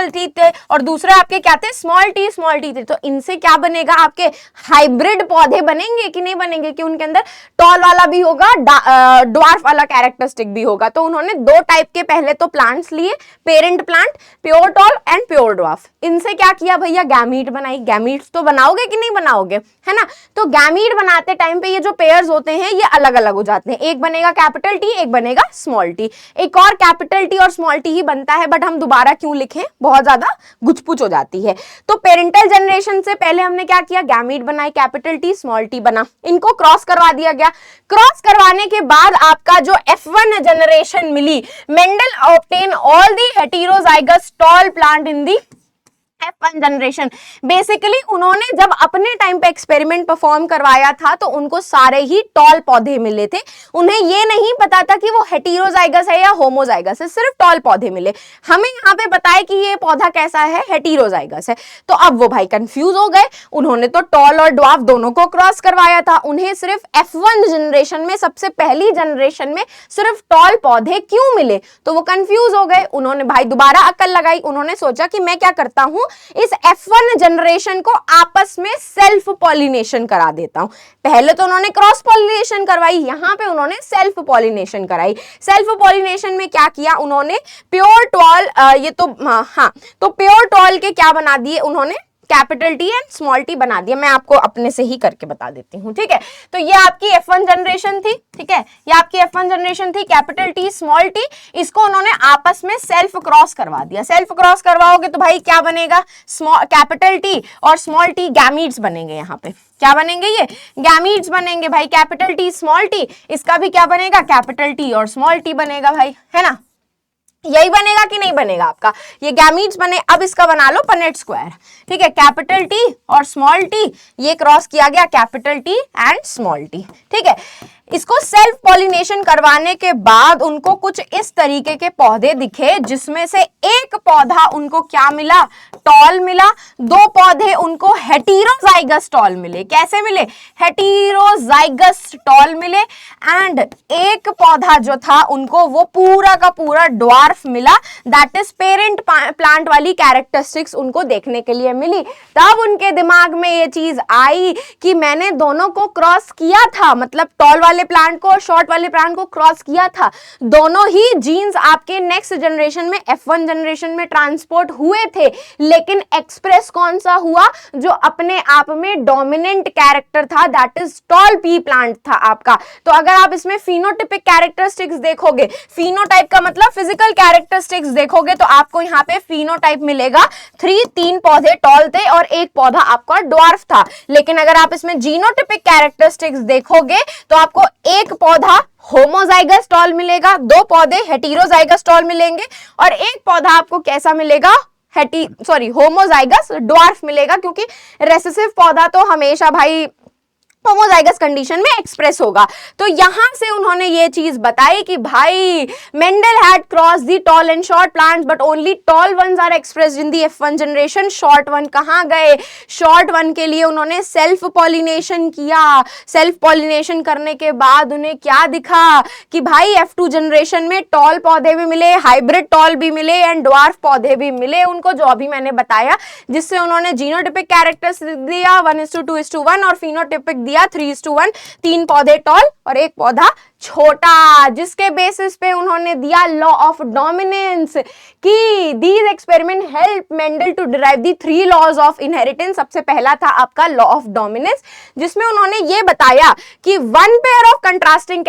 टी थे और दूसरे आपके क्या थे, स्मॉल टी थे। तो इनसे क्या बनेगा, आपके हाइब्रिड पौधे बनेंगे कि नहीं बनेंगे, कि उनके अंदर टॉल वाला भी होगा, ड्वार्फ वाला कैरेक्टरिस्टिक भी होगा। तो उन्होंने दो टाइप के पहले तो प्लांट्स लिए, parent plant, pure tall and pure dwarf. इनसे क्या किया भैया, गैमीट बनाई। गैमीट्स तो बनाओगे कि नहीं बनाओगे, है ना। तो गैमीट बनाते टाइम पे ये जो पेयर्स होते हैं ये अलग अलग हो जाते हैं, एक बनेगा कैपिटल टी, एक बनेगा स्मॉल टी। एक और कैपिटल टी और स्मॉल टी ही बनता है, बट हम दोबारा क्यों लिखें, बहुत ज्यादा गुचपुच हो जाती है। तो पेरेंटल जनरेशन से पहले हमने क्या किया, गैमीट बनाई, कैपिटल टी स्मॉल टी बना, इनको क्रॉस करवा दिया गया। क्रॉस करवाने के बाद आपका जो F1 जनरेशन मिली, Mendel obtained all the heterozygous tall plant in the F1 generation. Basically उन्होंने जब अपने टाइम पे एक्सपेरिमेंट परफॉर्म करवाया था तो उनको सारे ही टॉल पौधे मिले थे। उन्हें ये नहीं पता था कि वो हेटेरोजाइगस है या होमोजाइगस है, सिर्फ टॉल पौधे मिले। हमें यहाँ पे बताया कि ये पौधा कैसा है, हेटेरोजाइगस है। तो अब वो भाई कंफ्यूज हो गए, उन्होंने तो टॉल और ड्वार्फ दोनों को क्रॉस करवाया था, उन्हें सिर्फ F1 जनरेशन में, सबसे पहली जनरेशन में सिर्फ टॉल पौधे क्यों मिले। तो वो कंफ्यूज हो गए। उन्होंने भाई दोबारा अक्ल लगाई, उन्होंने सोचा कि मैं क्या करता हूं, इस F1 जनरेशन को आपस में सेल्फ पॉलिनेशन करा देता हूं। पहले तो उन्होंने क्रॉस पॉलिनेशन करवाई, यहां पे उन्होंने सेल्फ पॉलिनेशन कराई। सेल्फ पॉलिनेशन में क्या किया उन्होंने, प्योर टॉल, ये तो हाँ, तो प्योर टॉल के क्या बना दिए उन्होंने, capital T and small T बना दिया। मैं आपको अपने से ही करके बता देती हूँ, ठीक है। तो ये आपकी F1 जनरेशन थी, ठीक है, ये आपकी F1 जनरेशन थी, कैपिटल टी स्मॉल टी, इसको उन्होंने आपस में सेल्फ क्रॉस करवा दिया। सेल्फ क्रॉस करवाओगे तो भाई क्या बनेगा, कैपिटल टी और स्मॉल टी गैमीट्स बनेंगे। यहाँ पे क्या बनेंगे, ये गैमीट्स बनेंगे भाई, कैपिटल टी स्मॉल टी, इसका भी क्या बनेगा, कैपिटल टी और स्मॉल टी बनेगा भाई, है ना। यही बनेगा कि नहीं बनेगा आपका, ये गैमीट्स बने। अब इसका बना लो पनेट स्क्वायर, ठीक है, कैपिटल टी और स्मॉल टी, ये क्रॉस किया गया capital T and small T, ठीक है। इसको सेल्फ पॉलिनेशन करवाने के बाद उनको कुछ इस तरीके के पौधे दिखे, जिसमें से एक पौधा उनको क्या मिला, टॉल मिला, दो पौधे उनको हेटेरोजाइगस टॉल मिले। कैसे मिले, हेटेरोजाइगस टॉल मिले, एंड एक पौधा जो था उनको वो पूरा का पूरा ड्वार्फ मिला, दैट इज पेरेंट प्लांट वाली कैरेक्टरिस्टिक्स उनको देखने के लिए मिली। तब उनके दिमाग में ये चीज आई कि मैंने दोनों को क्रॉस किया था, मतलब टॉल वाले प्लांट को और शॉर्ट वाले प्लांट को क्रॉस किया था। दोनों ही जीन्स आपके नेक्स्ट जनरेशन में, F1 जनरेशन में ट्रांसपोर्ट हुए थे, लेकिन एक्सप्रेस कौन सा हुआ, जो अपने आप में डोमिनेंट कैरेक्टर था, that is tall P plant था आपका। तो अगर आप इसमें फिनोटाइपिक कैरेक्टरिस्टिक्स देखोगे, फिनोटाइप का मतलब फिजिकल कैरेक्टरिस्टिक्स देखोगे, तो आपको यहाँ पे फिनोटाइप मिलेगा, तीन पौधे टॉल थे और एक पौधा आपका ड्वार्फ था। लेकिन अगर आप इसमें जीनोटाइपिक कैरेक्टरिस्टिक्स देखोगे तो आपको एक पौधा होमोजाइगस टॉल मिलेगा, दो पौधे हेटेरोजाइगस टॉल मिलेंगे, और एक पौधा आपको कैसा मिलेगा, होमोजाइगस ड्वार्फ मिलेगा, क्योंकि रेसेसिव पौधा तो हमेशा भाई होमोजाइगस कंडीशन में एक्सप्रेस होगा। तो यहां से उन्होंने ये चीज बताई कि भाई Mendel had cross the tall and short plants, but only tall ones are expressed in the F1 generation. Short one कहां गए, शॉर्ट वन के लिए उन्होंने सेल्फ पॉलिनेशन किया। सेल्फ पॉलिनेशन करने के बाद उन्हें क्या दिखा कि भाई F2 जनरेशन में टॉल पौधे भी मिले, हाइब्रिड टॉल भी मिले एंड ड्वार्फ पौधे भी मिले उनको, जो अभी मैंने बताया, जिससे उन्होंने जीनोटाइपिक कैरेक्टर्स दिया 1:2:1 और फिनोटाइपिक दिया दिया 3:1, 3 पौधे टॉल और 1 पौधा छोटा, जिसके बेसिस पे उन्होंने दिया लॉ ऑफ डोमिनेंस कि these experiment help Mendel to derive the 3 laws of inheritance. सबसे पहला था आपका लॉ ऑफ डोमिनेंस, जिसमें उन्होंने ये बताया कि one pair of contrasting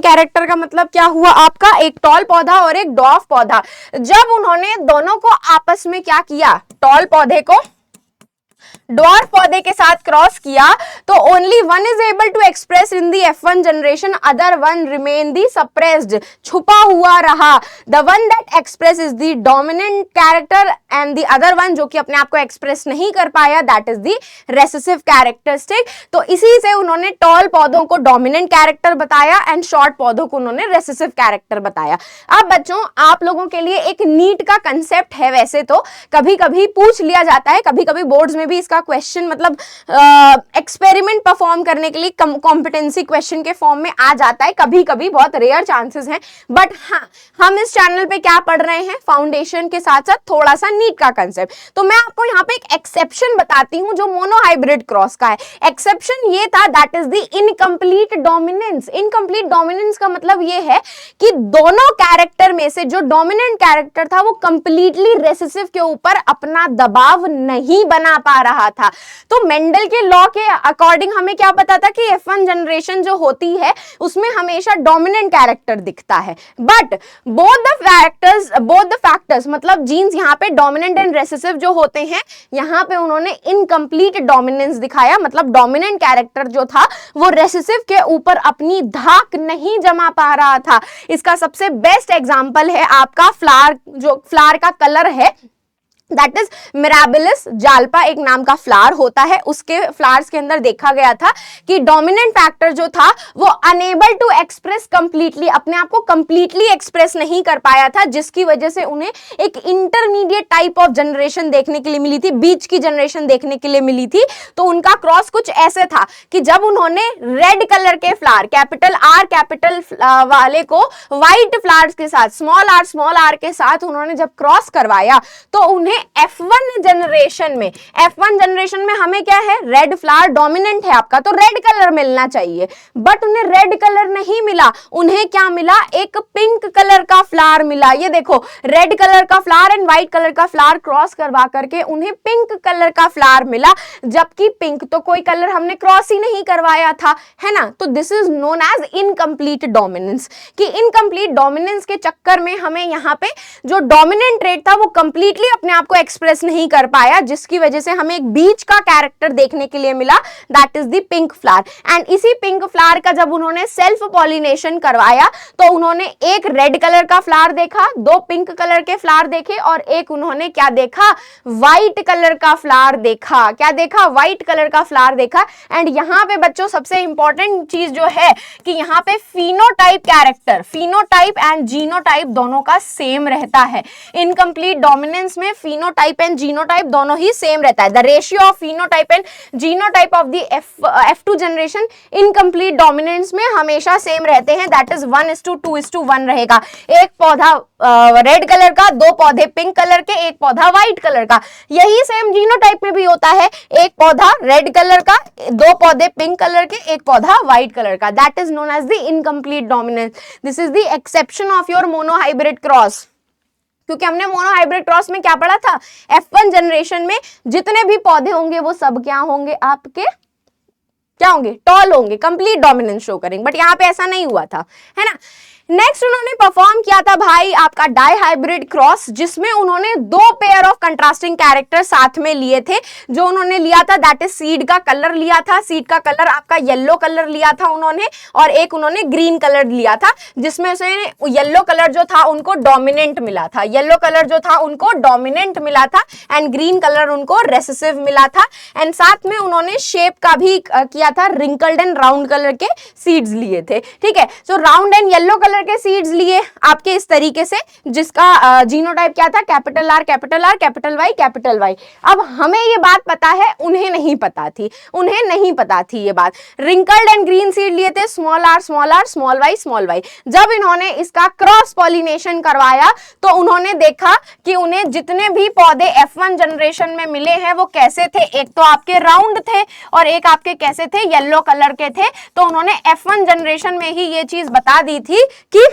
character का मतलब क्या हुआ आपका, एक टॉल पौधा और एक डॉर्फ पौधा। जब उन्होंने दोनों को आपस में क्या किया, टॉल पौधे को ड्वार्फ पौधे के साथ क्रॉस किया, तो only one is able to express in the F1 generation, other one remain the suppressed, छुपा हुआ रहा। The one that express is the dominant character and the other one, जो कि अपने आप को एक्सप्रेस नहीं कर पाया, that is the recessive characteristic. तो इसी से उन्होंने टॉल पौधों को डोमिनेंट कैरेक्टर बताया एंड शॉर्ट पौधों को उन्होंने रेसेसिव कैरेक्टर बताया। अब बच्चों आप लोगों के लिए एक नीट का कंसेप्ट है, वैसे तो कभी कभी पूछ लिया जाता है, कभी कभी बोर्ड्स में भी इसका क्वेश्चन मतलब एक्सपेरिमेंट परफॉर्म करने के लिए कॉम्पिटेंसी क्वेश्चन के फॉर्म में आ जाता है, कभी कभी, बहुत रेयर चांसेस हैं। बट हाँ, हम इस चैनल पे क्या पढ़ रहे हैं, फाउंडेशन के साथ साथ थोड़ा सा नीट का कंसेप्ट। तो मैं आपको यहाँ पे एक एक्सेप्शन बताती हूँ जो मोनोहाइब्रिड क्रॉस का है। एक्सेप्शन ये था, that is the incomplete dominance. Incomplete dominance का मतलब ये है कि दोनों कैरेक्टर में से जो डोमिनेंट कैरेक्टर था वो कंप्लीटली रेसेसिव के ऊपर अपना दबाव नहीं बना पा रहा था। तो मेंडल के लॉ के अकॉर्डिंग हमें क्या पता था कि F1 जनरेशन जो होती है उसमें हमेशा डोमिनेंट कैरेक्टर दिखता है। बट बोथ द फैक्टर्स मतलब जीन्स यहाँ पे डोमिनेंट एंड रेसेसिव जो होते हैं, यहाँ पे उन्होंने इनकम्प्लीट डोमिनेंस दिखाया, मतलब डोमिनेंट कैरेक्टर जो था वो रेसेसिव के ऊपर अपनी धाक नहीं जमा पा रहा था। इसका सबसे बेस्ट एग्जांपल है आपका फ्लावर, जो फ्लावर का कलर है दैट इज मिराबिलिस जाल्पा, एक नाम का फ्लावर होता है। उसके फ्लावर्स के अंदर देखा गया था कि डोमिनेंट फैक्टर जो था वो अनेबल टू एक्सप्रेस कंप्लीटली, अपने आप को कंप्लीटली एक्सप्रेस नहीं कर पाया था, जिसकी वजह से उन्हें एक इंटरमीडिएट टाइप ऑफ जनरेशन देखने के लिए मिली थी, बीच की जनरेशन देखने के लिए मिली थी। तो उनका क्रॉस कुछ ऐसे था कि जब उन्होंने रेड कलर के फ्लावर कैपिटल R वाले को व्हाइट फ्लावर्स के साथ स्मॉल r के साथ उन्होंने जब क्रॉस करवाया, तो उन्हें F1 जनरेशन में हमें क्या है, रेड फ्लावर डोमिनेंट है आपका, तो रेड कलर मिलना चाहिए, बट उन्हें रेड कलर नहीं मिला। उन्हें क्या मिला, एक पिंक कलर का फ्लावर मिला। ये देखो, रेड कलर का फ्लावर एंड व्हाइट कलर का फ्लावर क्रॉस करवा करके उन्हें पिंक कलर का फ्लावर मिला, जबकि पिंक तो कोई कलर हमने क्रॉस ही नहीं करवाया था, है ना। तो this is known as incomplete dominance, कि इनकम्प्लीट डोमिनेंस के चक्कर में हमें यहाँ पे जो डोमिनेंट ट्रेट था वो कंप्लीटली अपने आप को एक्सप्रेस नहीं कर पाया, जिसकी वजह से हमें एक बीच का कैरेक्टर देखने के लिए मिला, that is the pink flower. And इसी पिंक फ्लावर का जब उन्होंने सेल्फ पॉलिनेशन करवाया तो उन्होंने एक रेड कलर का फ्लावर देखा, 2 पिंक कलर के फ्लावर देखे और एक उन्होंने क्या देखा, व्हाइट कलर का फ्लावर देखा। क्या देखा, व्हाइट कलर का फ्लावर देखा। एंड यहाँ पे बच्चों सबसे इंपॉर्टेंट चीज जो है कि यहाँ पे phenotype character, phenotype and genotype दोनों का सेम रहता है। इनकम्प्लीट डोमिनेंस में फिनोटाइप एंड जीनोटाइप दोनों ही सेम रहता है। The ratio of phenotype and genotype of the F2 generation incomplete dominance में हमेशा सेम रहते हैं, दैट इज 1:2:1 रहेगा। एक पौधा रेड कलर का, 2 पौधे पिंक कलर के, एक पौधा व्हाइट कलर का। यही सेम जीनोटाइप में भी होता है, एक पौधा रेड कलर का, 2 पौधे पिंक कलर के, एक पौधा व्हाइट कलर का। That is known as the incomplete dominance. This is the exception of your monohybrid cross. क्योंकि हमने मोनोहाइब्रिड क्रॉस में क्या पढ़ा था, F1 जनरेशन में जितने भी पौधे होंगे वो सब क्या होंगे, आपके क्या होंगे, टॉल होंगे, कंप्लीट डोमिनेंस शो करेंगे। बट यहाँ पे ऐसा नहीं हुआ था, है ना। नेक्स्ट उन्होंने परफॉर्म किया था भाई आपका डाइहाइब्रिड क्रॉस, जिसमें उन्होंने 2 पेयर ऑफ कंट्रास्टिंग कैरेक्टर साथ में लिए थे। जो उन्होंने लिया था दैट इज सीड का कलर लिया था, सीड का कलर आपका येलो कलर लिया था उन्होंने, और एक उन्होंने ग्रीन कलर लिया था, जिसमें से येलो कलर जो था उनको डोमिनेंट मिला था, येलो कलर जो था उनको डोमिनेंट मिला था एंड ग्रीन कलर उनको रेसेसिव मिला था। एंड साथ में उन्होंने शेप का भी किया था, रिंकल्ड एंड राउंड कलर के सीड्स लिए थे, ठीक है। So round and yellow colour colour के सीड्स लिए आपके इस तरीके से, जिसका जीनोटाइप क्या था, capital R capital R capital Y capital Y. अब हमें ये बात पता है, उन्हें नहीं पता थी, उन्हें नहीं पता थी ये बात। रिंकल्ड एंड ग्रीन सीड लिए थे small R small Y small Y. जब इन्होंने इसका क्रॉस पॉलिनेशन करवाया तो उन्होंने देखा कि उन्हें जितने भी पौधे F1 जनरेशन में मिले हैं वो कैसे थे, एक तो आपके राउंड थे और एक आपके कैसे थे, येलो कलर के थे। तो उन्होंने F1 जनरेशन में ही ये चीज बता दी थी कि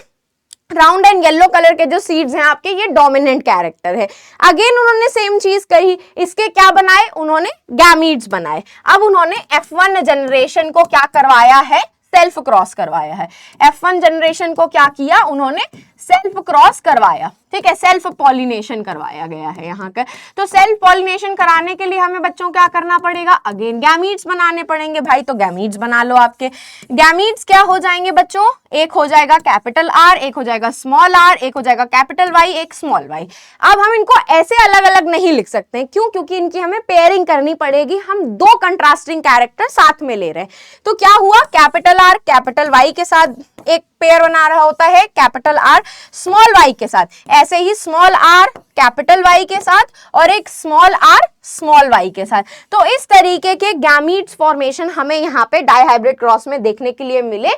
राउंड एंड येलो कलर के जो सीड्स हैं आपके, ये डोमिनेंट कैरेक्टर है। अगेन उन्होंने सेम चीज कही, इसके क्या बनाए, उन्होंने गैमीट्स बनाए। अब उन्होंने F1 जनरेशन को क्या करवाया है, सेल्फ क्रॉस करवाया है। F1 जनरेशन को क्या किया, उन्होंने सेल्फ क्रॉस करवाया, ठीक है, सेल्फ पॉलिनेशन करवाया गया है यहाँ का। तो सेल्फ पॉलिनेशन कराने के लिए हमें बच्चों क्या करना पड़ेगा, अगेन गैमीट्स बनाने पड़ेंगे भाई। तो गैमीट्स बना लो। आपके गैमीट्स क्या हो जाएंगे बच्चों, एक हो जाएगा कैपिटल आर, एक हो जाएगा स्मॉल आर, एक हो जाएगा कैपिटल वाई, एक स्मॉल वाई। अब हम इनको ऐसे अलग अलग नहीं लिख सकते, क्यों, क्योंकि इनकी हमें पेयरिंग करनी पड़ेगी। हम दो कंट्रास्टिंग कैरेक्टर साथ में ले रहे हैं। तो क्या हुआ, कैपिटल आर कैपिटल वाई के साथ एक पेयर बना रहा होता है, कैपिटल आर स्मॉल वाई के साथ, ऐसे ही स्मॉल आर कैपिटल वाई के साथ और एक स्मॉल आर स्मॉल वाई के साथ। तो इस तरीके के गैमीट्स फॉर्मेशन हमें यहाँ पे डाइहाइब्रिड क्रॉस में देखने के लिए मिले,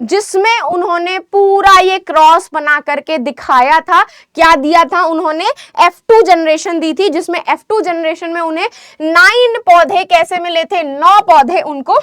जिसमें उन्होंने पूरा ये क्रॉस बना करके दिखाया था। क्या दिया था उन्होंने, F2 जनरेशन दी थी, जिसमें F2 जनरेशन में उन्हें 9 पौधे कैसे मिले थे, 9 पौधे उनको,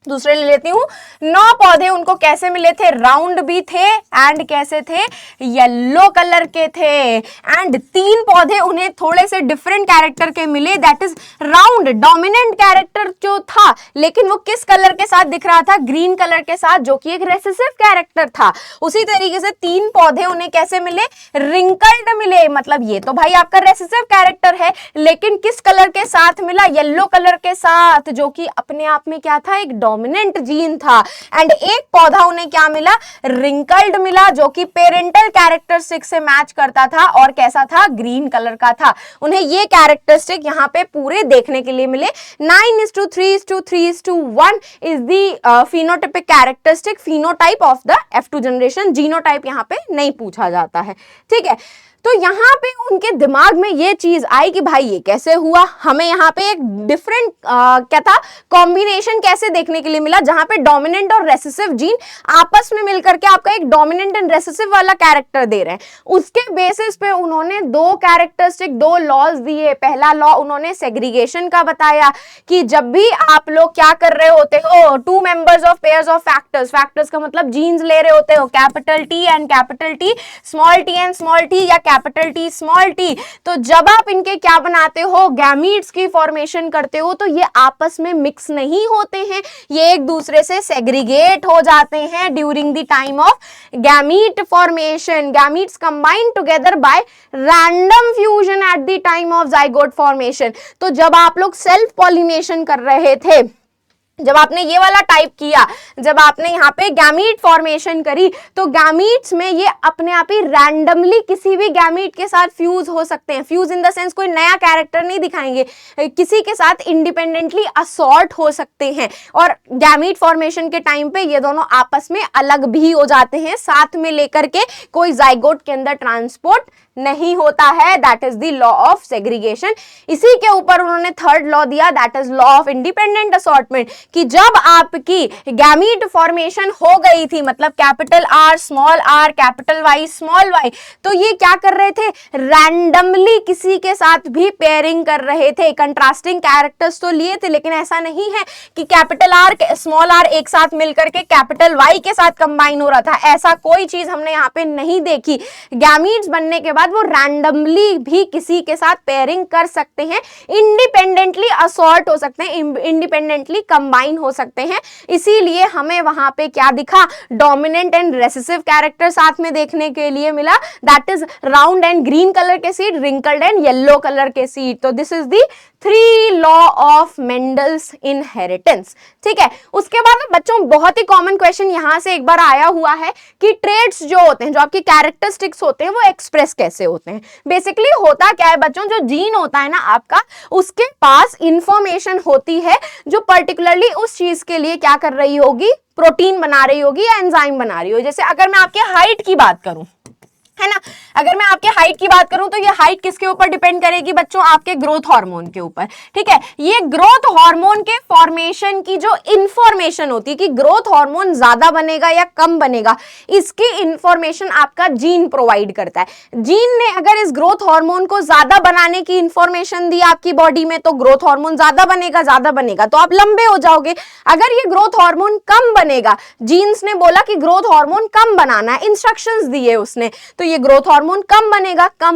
दूसरे ले लेती हूं, 9 पौधे उनको कैसे मिले थे, राउंड भी थे एंड कैसे थे, येलो कलर के थे। एंड 3 पौधे उन्हें थोड़े से डिफरेंट कैरेक्टर के मिले, that is round dominant character जो था, लेकिन वो किस कलर के साथ दिख रहा था, ग्रीन कलर के साथ, जो कि एक रेसेसिव कैरेक्टर था। उसी तरीके से 3 पौधे उन्हें कैसे मिले, रिंकल्ड मिले, मतलब ये तो भाई आपका रेसेसिव कैरेक्टर है, लेकिन किस कलर के साथ मिला, येलो कलर के साथ, जो कि अपने आप में क्या था, एक डोमिनेंट जीन था। एंड एक पौधा उन्हें क्या मिला, रिंकल्ड मिला, जो कि पेरेंटल कैरेक्टरिस्टिक से मैच करता था और कैसा था, ग्रीन कलर का था। उन्हें ये कैरेक्टरिस्टिक यहाँ पे पूरे देखने के लिए मिले। 9:3:3:1 is the phenotypic characteristic, phenotype of the F2 generation. Genotype यहाँ पे नहीं पूछा जाता है, ठीक है। तो यहाँ पे उनके दिमाग में ये चीज आई कि भाई ये कैसे हुआ, हमें यहाँ पे एक डिफरेंट क्या था, कॉम्बिनेशन कैसे देखने के लिए मिला, जहां पे डोमिनेंट और रेसेसिव जीन आपस में मिलकर के आपका एक डोमिनेंट एंड रेसेसिव वाला कैरेक्टर दे रहे हैं। उसके बेसिस पे उन्होंने 2 कैरेक्टरिस्टिक, 2 लॉज दिए। पहला लॉ उन्होंने सेग्रीगेशन का बताया कि जब भी आप लोग क्या कर रहे होते हो, 2 members of pairs of factors, factors का मतलब जीन्स ले रहे होते हो, capital T and capital T, small T and small T, या कैपिटल टी स्मॉल टी। तो जब आप इनके क्या बनाते हो, गैमीट्स की फॉर्मेशन करते हो, तो ये आपस में मिक्स नहीं होते हैं, ये एक दूसरे से सेग्रीगेट हो जाते हैं during the time of gamete formation. Gametes combine together by random fusion at the time of zygote formation. तो जब आप लोग सेल्फ पॉलिनेशन कर रहे थे, जब आपने ये वाला टाइप किया, जब आपने यहाँ पे गैमीट फॉर्मेशन करी, तो गैमीट्स में ये अपने आप ही रैंडमली किसी भी गैमीट के साथ फ्यूज हो सकते हैं। फ्यूज इन द सेंस कोई नया कैरेक्टर नहीं दिखाएंगे, किसी के साथ इंडिपेंडेंटली असॉर्ट हो सकते हैं। और गैमीट फॉर्मेशन के टाइम पे ये दोनों आपस में अलग भी हो जाते हैं, साथ में लेकर के कोई जाइगोट के अंदर ट्रांसपोर्ट नहीं होता है। That is the law of segregation. इसी के ऊपर उन्होंने 3rd लॉ दिया, that is law of independent assortment, कि जब आपकी गैमीट फॉर्मेशन हो गई थी, मतलब capital R capital Y small Y, तो ये क्या कर रहे थे, रैंडमली किसी के साथ भी पेयरिंग कर रहे थे। कंट्रास्टिंग कैरेक्टर्स तो लिए थे, लेकिन ऐसा नहीं है कि कैपिटल आर स्मॉल आर एक साथ मिलकर के कैपिटल वाई के साथ कंबाइन हो रहा था। ऐसा कोई चीज हमने यहाँ पे नहीं देखी। गैमीट्स बनने के बाद वो रैंडमली भी किसी के साथ पेयरिंग कर सकते हैं, इंडिपेंडेंटली असॉर्ट हो सकते हैं, इंडिपेंडेंटली कंबाइन हो सकते हैं। इसीलिए हमें वहां पे क्या दिखा, डोमिनेंट एंड रेसेसिव कैरेक्टर साथ में देखने के लिए मिला, that is round and green colour के seed, wrinkled and yellow colour के सीड। तो this is the 3 law of Mendel's inheritance, ठीक है। उसके बाद बच्चों बहुत ही कॉमन क्वेश्चन यहां से एक बार आया हुआ है कि ट्रेड्स जो होते हैं, जो आपके कैरेक्टरिस्टिक्स होते हैं, वो एक्सप्रेस कैसे होते हैं। बेसिकली होता क्या है बच्चों, जो जीन होता है ना आपका, उसके पास इंफॉर्मेशन होती है जो पर्टिकुलरली बेसिकली उस चीज के लिए क्या कर रही होगी, प्रोटीन बना रही होगी या एंजाइम बना रही होगी। जैसे अगर मैं आपके हाइट की बात करूं, है ना, अगर मैं आपके हाइट की बात करूं तो ये हाइट किसके ऊपर डिपेंड करेगी बच्चों, आपके ग्रोथ हार्मोन के ऊपर। ठीक है, ये ग्रोथ हार्मोन के फॉर्मेशन की जो इंफॉर्मेशन होती है कि ग्रोथ हार्मोन ज्यादा बनेगा या कम बनेगा, इसकी इंफॉर्मेशन आपका जीन प्रोवाइड करता है। जीन ने अगर इस ग्रोथ हार्मोन को ज्यादा बनाने की इंफॉर्मेशन दी आपकी बॉडी में, तो ग्रोथ हार्मोन ज्यादा बनेगा तो आप लंबे हो जाओगे। अगर ये ग्रोथ हार्मोन कम बनेगा, जीन्स ने बोला कि ग्रोथ हार्मोन कम बनाना है, इंस्ट्रक्शंस दिए उसने, तो ये ग्रोथ हार्मोन कम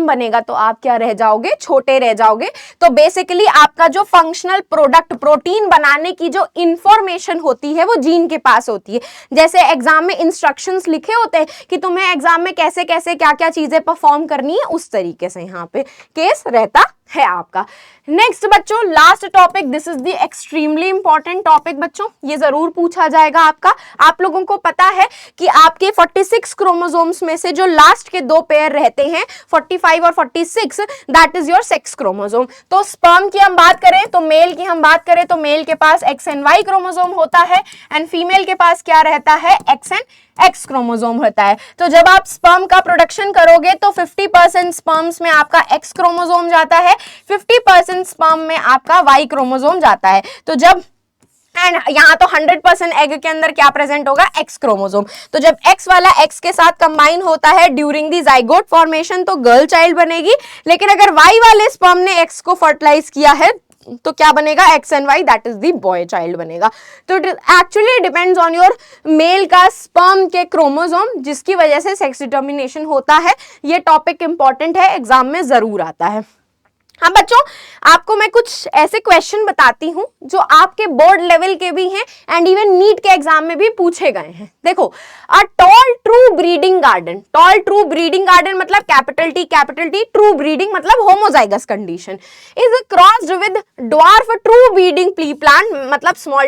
बनेगा तो आप क्या रह जाओगे, छोटे रह जाओगे। तो बेसिकली आपका जो फंक्शनल प्रोडक्ट, प्रोटीन बनाने की जो इंफॉर्मेशन होती है वो जीन के पास होती है। जैसे एग्जाम में इंस्ट्रक्शंस लिखे होते हैं कि तुम्हें एग्जाम में कैसे कैसे क्या क्या चीजें परफॉर्म करनी है, उस तरीके से यहाँ पे केस रहता है आपका। नेक्स्ट बच्चों, last topic, this is the extremely important topic बच्चों, ये जरूर पूछा जाएगा आपका। आप लोगों को पता है कि आपके 46 क्रोमोसोम्स में से जो लास्ट के 2 पेयर रहते हैं, 45 और 46, that is your sex chromosome. तो स्पर्म की हम बात करें तो मेल की हम बात करें तो मेल के पास एक्स एंड वाई क्रोमोसोम होता है, एंड फीमेल के पास क्या रहता है, एक्स एंड एक्स क्रोमोसोम होता है। तो जब आप स्पर्म का प्रोडक्शन करोगे तो 50% स्पर्म्स में आपका एक्स क्रोमोसोम जाता है, 50% स्पर्म में आपका वाई क्रोमोसोम जाता है। तो जब एंड यहाँ तो 100% एग के अंदर क्या प्रेजेंट होगा, एक्स क्रोमोसोम। तो जब एक्स वाला एक्स के साथ कंबाइन होता है ड्यूरिंग दी जाइगोट फॉर्मेशन तो गर्ल चाइल्ड बनेगी, लेकिन अगर वाई वाले स्पर्म ने एक्स को फर्टिलाइज किया है तो क्या बनेगा, X and Y, that is the boy child बनेगा। तो it actually depends on your male का स्पर्म के क्रोमोसोम, जिसकी वजह से सेक्स डिटर्मिनेशन होता है। ये टॉपिक इंपॉर्टेंट है, एग्जाम में जरूर आता है। हाँ बच्चों, आपको मैं कुछ ऐसे क्वेश्चन बताती हूं जो आपके बोर्ड लेवल के भी हैं एंड इवन नीट के एग्जाम में भी पूछे गए हैं। देखो, a tall true breeding garden, tall true breeding garden मतलब कैपिटल टी, ट्रू ब्रीडिंग मतलब homozygous condition, is crossed with dwarf true breeding pea plant मतलब स्मॉल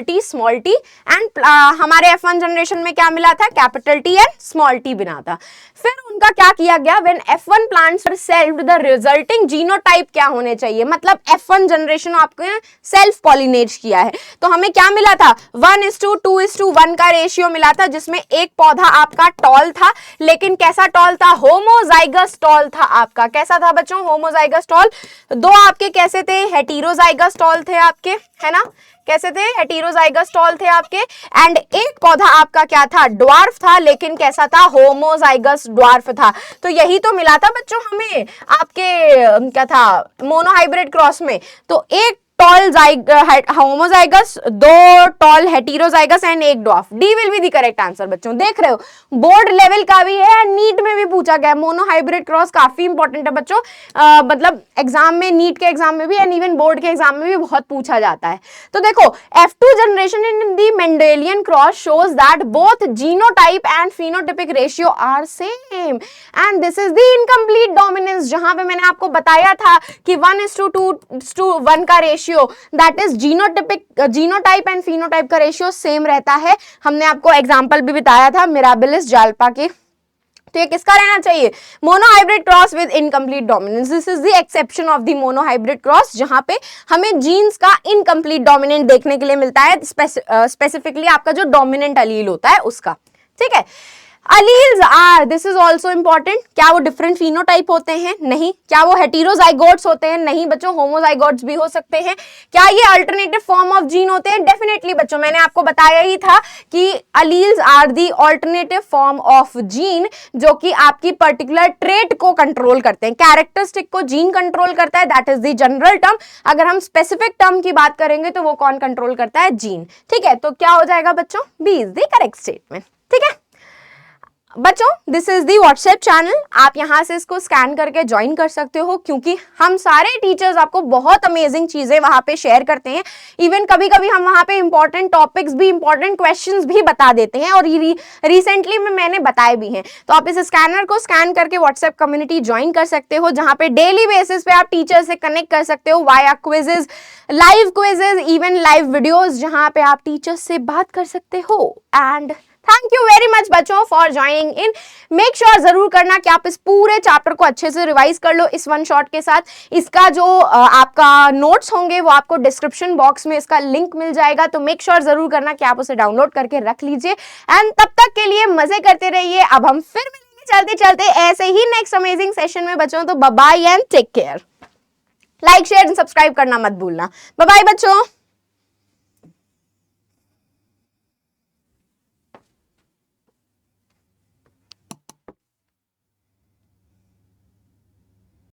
टी एंड हमारे F1 जनरेशन में क्या मिला था, capital T and small T बना था। फिर उनका क्या किया गया, when F1 plants are selfed the resulting genotype क्या होने चाहिए, मतलब F1 जनरेशन आपको सेल्फ पॉलिनेट किया है तो हमें क्या मिला था, 1:2:1 का रेशियो मिला था, जिसमें एक पौधा आपका टॉल था, लेकिन कैसा टॉल था, होमोजाइगस टॉल था आपका। कैसा था बच्चों, होमोजाइगस टॉल। 2 आपके कैसे थे, हेटेरोजाइगस टॉल थे आपके, है ना, कैसे थे, हेटेरोजाइगस टॉल थे आपके। एंड एक पौधा आपका क्या था, ड्वार्फ था, लेकिन कैसा था, होमोजाइगस ड्वार्फ था। तो यही तो मिला था बच्चों हमें आपके क्या था, मोनोहाइब्रिड क्रॉस में। तो एक tall homozygous, 2 tall heterozygous and 1 dwarf. D will be the correct answer बच्चों। देख रहे हो, बोर्ड लेवल का भी है, नीट में भी पूछा गया। मोनोहाइब्रिड क्रॉस काफी इंपॉर्टेंट है बच्चों, मतलब एग्जाम में, नीट के एग्जाम में भी एंड इवन बोर्ड के एग्जाम में भी बहुत पूछा जाता है। तो देखो, F2 generation in the Mendelian cross shows that both genotype and phenotypic ratio are same and this is the incomplete dominance, जहां पे मैंने आपको बताया था कि 1:2:1 का ratio, that is genotype and phenotype का रेशियो सेम रहता है। हमने आपको एग्जांपल भी बताया था मिराबिलिस जाल्पा के। तो ये किसका रहना चाहिए, monohybrid cross with incomplete dominance. This is the exception of the monohybrid cross, जहां पे हमें जीन्स का इनकम्प्लीट डोमिनेंट देखने के लिए मिलता है, स्पेसिफिकली आपका जो डोमिनेंट अलील होता है उसका। ठीक है, alleles are, this is also important, क्या वो डिफरेंट फिनोटाइप होते हैं, नहीं। क्या वो हेटेरोजाइगोट्स होते हैं, नहीं बच्चों, होमोजाइगोट्स भी हो सकते हैं। क्या ये अल्टरनेटिव फॉर्म ऑफ जीन होते हैं, डेफिनेटली बच्चों, मैंने आपको बताया ही था कि alleles are the alternative form of gene, जो कि आपकी पर्टिकुलर ट्रेट को कंट्रोल करते हैं, कैरेक्टरिस्टिक को जीन कंट्रोल करता है, that is the general term. अगर हम स्पेसिफिक टर्म की बात करेंगे तो वो कौन कंट्रोल करता है, जीन। ठीक है, तो क्या हो जाएगा बच्चों, B is the correct statement. ठीक है बच्चों, this is the WhatsApp channel, आप यहां से इसको स्कैन करके ज्वाइन कर सकते हो, क्योंकि हम सारे टीचर्स आपको बहुत अमेजिंग चीजें वहां पे शेयर करते हैं। इवन कभी कभी हम वहां पे इंपॉर्टेंट टॉपिक्स भी, इंपॉर्टेंट क्वेश्चंस भी बता देते हैं, और रिसेंटली में मैंने बताए भी हैं। तो आप इस स्कैनर को स्कैन करके व्हाट्सएप कम्युनिटी ज्वाइन कर सकते हो, जहां पे डेली बेसिस पे आप टीचर से कनेक्ट कर सकते हो via quizzes, live quizzes, even live videos, जहां पे आप टीचर्स से बात कर सकते हो। And thank you very much much बच्चों for joining in. Make sure जरूर करना कि आप इस पूरे चैप्टर को अच्छे से रिवाइज कर लो इस वन शॉट के साथ। इसका जो आपका नोट्स होंगे वो आपको डिस्क्रिप्शन बॉक्स में इसका लिंक मिल जाएगा, तो मेक श्योर जरूर करना कि आप उसे डाउनलोड करके रख लीजिए। एंड तब तक के लिए मजे करते रहिए। अब हम फिर मिलेंगे चलते चलते ऐसे ही नेक्स्ट अमेजिंग सेशन में बच्चों। तो bye bye and take care. Like share and subscribe करना मत भूलना। बाय बाय बच्चों।